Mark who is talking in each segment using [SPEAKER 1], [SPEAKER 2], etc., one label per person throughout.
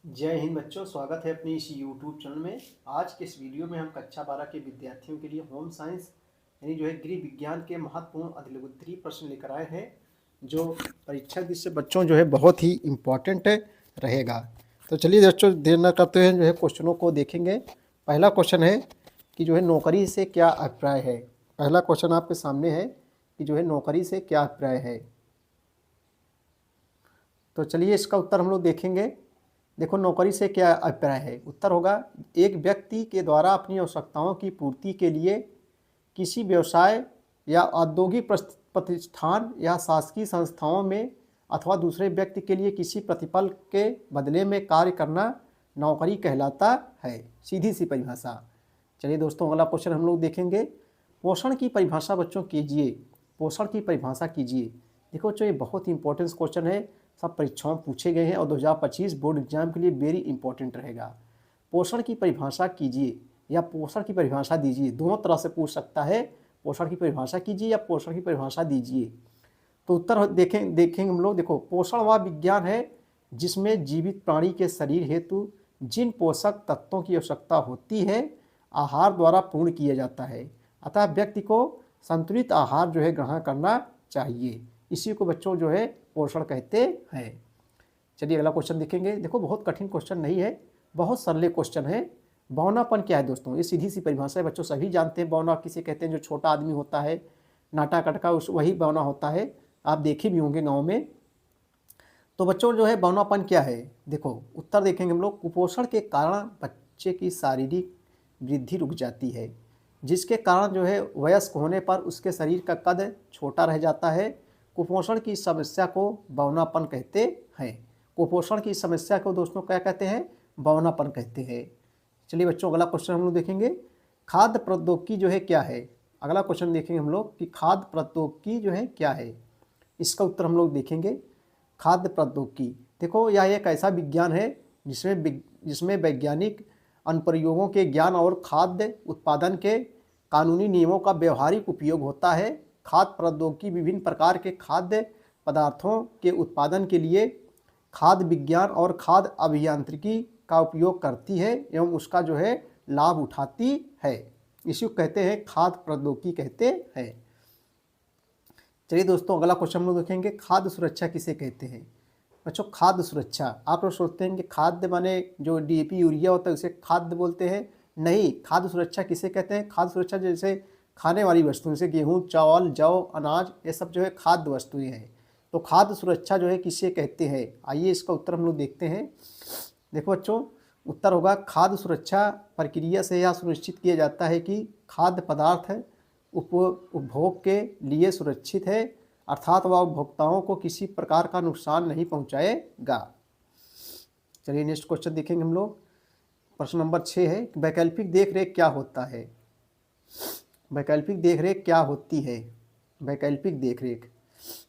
[SPEAKER 1] जय हिंद बच्चों, स्वागत है अपनी इस यूट्यूब चैनल में। आज के इस वीडियो में हम कक्षा 12 के विद्यार्थियों के लिए होम साइंस यानी गृह विज्ञान के महत्वपूर्ण अधिलघुत्तरीय प्रश्न लेकर आए हैं, जो परीक्षा दृष्टि से बच्चों बहुत ही इम्पोर्टेंट रहेगा। तो चलिए बच्चों, देर न करते हैं क्वेश्चनों को देखेंगे। पहला क्वेश्चन है कि नौकरी से क्या अभिप्राय है। पहला क्वेश्चन आपके सामने है कि नौकरी से क्या अभिप्राय है। तो चलिए इसका उत्तर हम लोग देखेंगे। देखो, नौकरी से क्या अभिप्राय है। उत्तर होगा, एक व्यक्ति के द्वारा अपनी आवश्यकताओं की पूर्ति के लिए किसी व्यवसाय या औद्योगिक प्रतिष्ठान या शासकीय संस्थाओं में अथवा दूसरे व्यक्ति के लिए किसी प्रतिफल के बदले में कार्य करना नौकरी कहलाता है। सीधी सी परिभाषा। चलिए दोस्तों, अगला क्वेश्चन हम लोग देखेंगे। पोषण की परिभाषा बच्चों कीजिए। पोषण की परिभाषा कीजिए। देखो बच्चों, ये बहुत ही इंपॉर्टेंट क्वेश्चन है, सब परीक्षाओं में पूछे गए हैं और 2025 बोर्ड एग्जाम के लिए वेरी इंपॉर्टेंट रहेगा। पोषण की परिभाषा कीजिए या पोषण की परिभाषा दीजिए, दोनों तरह से पूछ सकता है। पोषण की परिभाषा कीजिए या पोषण की परिभाषा दीजिए। तो उत्तर देखेंगे हम लोग। देखो, पोषण वह विज्ञान है जिसमें जीवित प्राणी के शरीर हेतु जिन पोषक तत्वों की आवश्यकता होती है आहार द्वारा पूर्ण किया जाता है। अतः व्यक्ति को संतुलित आहार ग्रहण करना चाहिए। इसी को बच्चों पोषण कहते हैं। चलिए अगला क्वेश्चन देखेंगे। देखो, बहुत कठिन क्वेश्चन नहीं है, बहुत सरल क्वेश्चन है। बौनापन क्या है दोस्तों? ये सीधी सी परिभाषा है, बच्चों सभी जानते हैं। बौना किसे कहते हैं? जो छोटा आदमी होता है, नाटा कटका, उस वही बौना होता है। आप देखे भी होंगे गाँव में। तो बच्चों बौनापन क्या है? देखो उत्तर देखेंगे हम लोग। कुपोषण के कारण बच्चे की शारीरिक वृद्धि रुक जाती है, जिसके कारण वयस्क होने पर उसके शरीर का कद छोटा रह जाता है। कुपोषण की समस्या को बौनापन कहते हैं। कुपोषण की समस्या को दोस्तों क्या कहते हैं? बौनापन कहते हैं। चलिए बच्चों, अगला क्वेश्चन हम लोग देखेंगे। खाद्य प्रौद्योगिकी क्या है? अगला क्वेश्चन देखेंगे हम लोग कि खाद्य प्रौद्योगिकी क्या है। इसका उत्तर हम लोग देखेंगे। खाद्य प्रौद्योगिकी, देखो यह एक ऐसा विज्ञान है जिसमें वैज्ञानिक अनुप्रयोगों के ज्ञान और खाद्य उत्पादन के कानूनी नियमों का व्यवहारिक उपयोग होता है। खाद्य प्रौद्योगिकी विभिन्न प्रकार के खाद्य पदार्थों के उत्पादन के लिए खाद्य विज्ञान और खाद्य अभियांत्रिकी का उपयोग करती है एवं उसका लाभ उठाती है। इसी को कहते हैं खाद्य प्रौद्योगिकी कहते हैं। चलिए दोस्तों, अगला क्वेश्चन हम लोग देखेंगे। खाद्य सुरक्षा किसे कहते हैं? बच्चों, खाद्य सुरक्षा, आप लोग सोचते हैं कि खाद्य माने जो डीएपी यूरिया होता है उसे खाद्य बोलते हैं। नहीं, खाद्य सुरक्षा किसे कहते हैं? खाद्य सुरक्षा जैसे खाने वाली वस्तुएं, जैसे गेहूँ, चावल, जौ, अनाज, ये सब खाद्य वस्तुएं हैं। तो खाद्य सुरक्षा किसे कहते हैं? आइए इसका उत्तर हम लोग देखते हैं। देखो बच्चों, उत्तर होगा, खाद्य सुरक्षा प्रक्रिया से यह सुनिश्चित किया जाता है कि खाद्य पदार्थ उपभोग के लिए सुरक्षित है, अर्थात वह उपभोक्ताओं को किसी प्रकार का नुकसान नहीं पहुंचाएगा। चलिए नेक्स्ट क्वेश्चन देखेंगे हम लोग। प्रश्न नंबर 6 है, वैकल्पिक देखरेख क्या होता है? वैकल्पिक देखरेख क्या होती है? वैकल्पिक देखरेख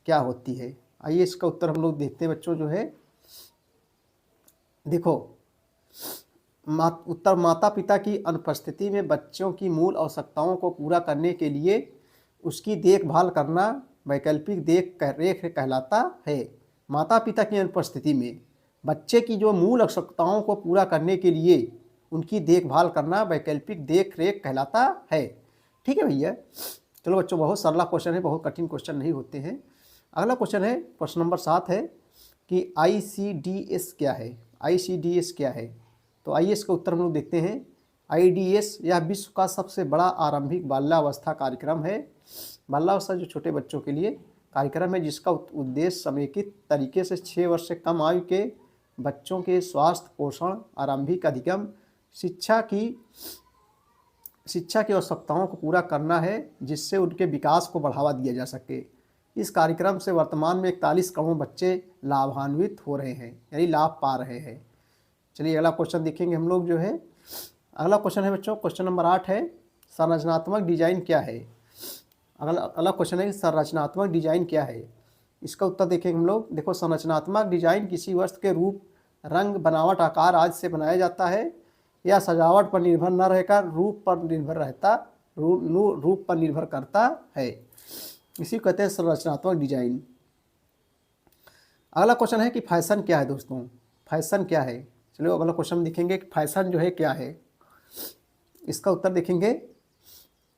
[SPEAKER 1] क्या होती है? आइए इसका उत्तर हम लोग देखते हैं बच्चों। देखो, उत्तर, माता पिता की अनुपस्थिति में बच्चों की मूल आवश्यकताओं को पूरा करने के लिए उसकी देखभाल करना वैकल्पिक देखरेख कहलाता है। माता पिता की अनुपस्थिति में बच्चे की मूल आवश्यकताओं को पूरा करने के लिए उनकी देखभाल करना वैकल्पिक देखरेख कहलाता है। ठीक है भैया। चलो बच्चों, बहुत सरल क्वेश्चन है, बहुत कठिन क्वेश्चन नहीं होते हैं। अगला क्वेश्चन है, प्रश्न नंबर 7 है कि ICDS क्या है? ICDS क्या है? तो आइए इसका उत्तर हम लोग देखते हैं। IDS यह विश्व का सबसे बड़ा आरंभिक बाल्यावस्था कार्यक्रम है। बाल्यावस्था जो छोटे बच्चों के लिए कार्यक्रम है, जिसका उद्देश्य समेकित तरीके से 6 वर्ष से कम आयु के बच्चों के स्वास्थ्य, पोषण, आरंभिक अधिगम, शिक्षा की आवश्यकताओं को पूरा करना है, जिससे उनके विकास को बढ़ावा दिया जा सके। इस कार्यक्रम से वर्तमान में 41 करोड़ बच्चे लाभान्वित हो रहे हैं, यानी लाभ पा रहे हैं। चलिए अगला क्वेश्चन देखेंगे हम लोग। अगला क्वेश्चन है बच्चों, क्वेश्चन नंबर 8 है, संरचनात्मक डिजाइन क्या है? अगला क्वेश्चन है कि संरचनात्मक डिजाइन क्या है? इसका उत्तर देखेंगे हम लोग। देखो, संरचनात्मक डिजाइन किसी वस्तु के रूप, रंग, बनावट, आकार आदि से बनाया जाता है। यह सजावट पर निर्भर न रहकर रूप पर निर्भर करता है। इसी को कहते हैं संरचनात्मक डिजाइन। अगला क्वेश्चन है कि फैशन क्या है दोस्तों? फैशन क्या है? चलो अगला क्वेश्चन देखेंगे कि फैशन जो है क्या है। इसका उत्तर देखेंगे।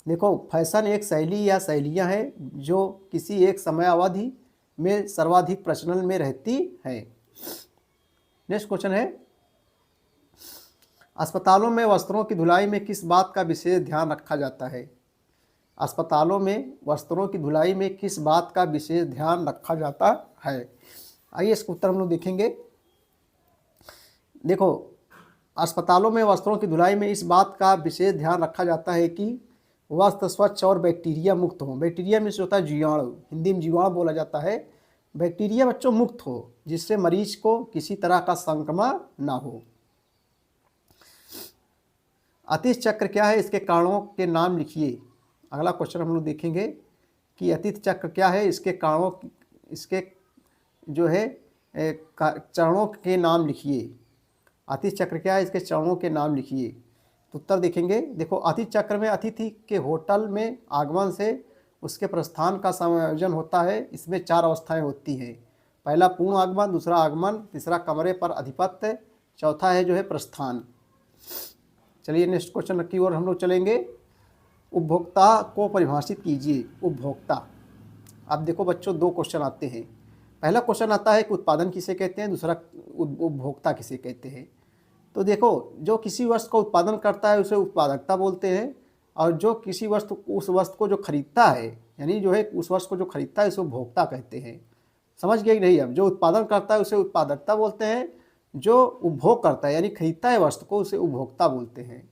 [SPEAKER 1] देखो, फैशन एक शैली या शैलियाँ हैं जो किसी एक समय अवधि में सर्वाधिक प्रचलन में रहती है। नेक्स्ट क्वेश्चन है, अस्पतालों में वस्त्रों की धुलाई में किस बात का विशेष ध्यान रखा जाता है। अस्पतालों में वस्त्रों की धुलाई में किस बात का विशेष ध्यान रखा जाता है। आइए इसका उत्तर हम लोग देखेंगे। देखो, अस्पतालों में वस्त्रों की धुलाई में इस बात का विशेष ध्यान रखा जाता है कि वस्त्र स्वच्छ और बैक्टीरिया मुक्त हो। बैक्टीरिया में से होता है जीवाणु, हिंदी में जीवाणु बोला जाता है। बैक्टीरिया बच्चों मुक्त हो, जिससे मरीज को किसी तरह का संक्रमण ना हो। अतिथि चक्र क्या है, इसके कारणों के नाम लिखिए। अगला क्वेश्चन हम लोग देखेंगे कि अतिथि चक्र क्या है, इसके कारणों, इसके जो है चरणों के नाम लिखिए। अतिथि चक्र क्या है, इसके चरणों के नाम लिखिए। तो उत्तर देखेंगे। देखो, अतिथि चक्र में अतिथि के होटल में आगमन से उसके प्रस्थान का समायोजन होता है। इसमें 4 अवस्थाएं होती हैं। पहला पूर्ण आगमन, दूसरा आगमन, तीसरा कमरे पर अधिपत्य, चौथा है जो है प्रस्थान। चलिए नेक्स्ट क्वेश्चन की ओर हम लोग चलेंगे। उपभोक्ता को परिभाषित कीजिए। उपभोक्ता। अब देखो बच्चों, 2 क्वेश्चन आते हैं। पहला क्वेश्चन आता है कि उत्पादन किसे कहते हैं, दूसरा उपभोक्ता किसे कहते हैं। तो देखो, जो किसी वस्तु का उत्पादन करता है उसे उत्पादकता बोलते हैं, और जो किसी वस्तु उस वस्तु को जो खरीदता है, यानी जो है उस वस्तु को जो खरीदता है उसे उपभोक्ता कहते हैं। समझ गए कि नहीं। अब जो उत्पादन करता है उसे उत्पादकता बोलते हैं, जो उपभोग करता है यानी खरीदता है वस्तु को उसे उपभोक्ता बोलते हैं।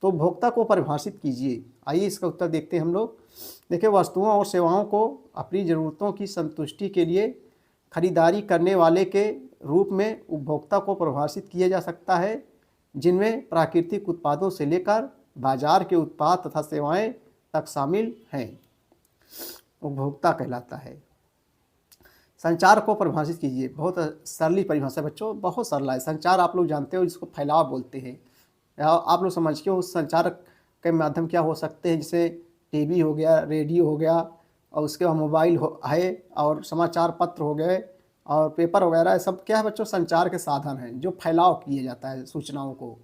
[SPEAKER 1] तो उपभोक्ता को परिभाषित कीजिए। आइए इसका उत्तर देखते हैं हम लोग। देखिए, वस्तुओं और सेवाओं को अपनी ज़रूरतों की संतुष्टि के लिए खरीदारी करने वाले के रूप में उपभोक्ता को परिभाषित किया जा सकता है, जिनमें प्राकृतिक उत्पादों से लेकर बाजार के उत्पाद तथा सेवाएं तक शामिल हैं। उपभोक्ता कहलाता है। संचार को परिभाषित कीजिए। बहुत सरली परिभाषा बच्चों, बहुत सरल है। संचार आप लोग जानते हो, जिसको फैलाव बोलते हैं। आप लोग समझ के उस संचार के माध्यम क्या हो सकते हैं, जैसे टीवी हो गया, रेडियो हो गया, और उसके बाद मोबाइल है, और समाचार पत्र हो गए, और पेपर वगैरह, सब क्या है बच्चों, संचार के साधन हैं जो फैलाव किए जाता है सूचनाओं को।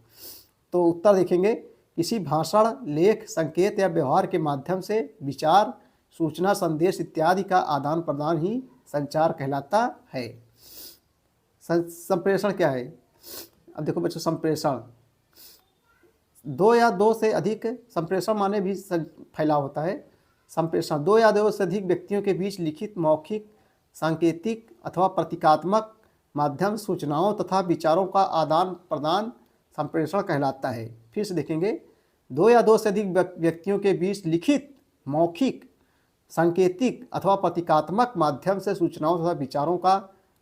[SPEAKER 1] तो उत्तर देखेंगे। किसी भाषण, लेख, संकेत या व्यवहार के माध्यम से विचार, सूचना, संदेश इत्यादि का आदान प्रदान ही संचार कहलाता है। संप्रेषण क्या है। अब देखो बच्चों, संप्रेषण 2 या 2 से अधिक, संप्रेषण माने भी फैलाव होता है। संप्रेषण 2 या 2 से अधिक व्यक्तियों के बीच लिखित, मौखिक, सांकेतिक अथवा प्रतीकात्मक माध्यम सूचनाओं तथा विचारों का आदान प्रदान संप्रेषण कहलाता है। फिर से देखेंगे। 2 या 2 से अधिक व्यक्तियों के बीच लिखित, मौखिक, सांकेतिक अथवा प्रतीकात्मक माध्यम से सूचनाओं तथा विचारों का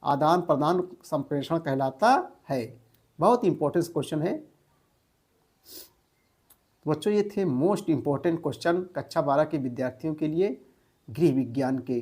[SPEAKER 1] आदान प्रदान संप्रेषण कहलाता है। बहुत इंपॉर्टेंट क्वेश्चन है बच्चों। ये थे मोस्ट इम्पोर्टेंट क्वेश्चन कक्षा 12 के विद्यार्थियों के लिए गृह विज्ञान के।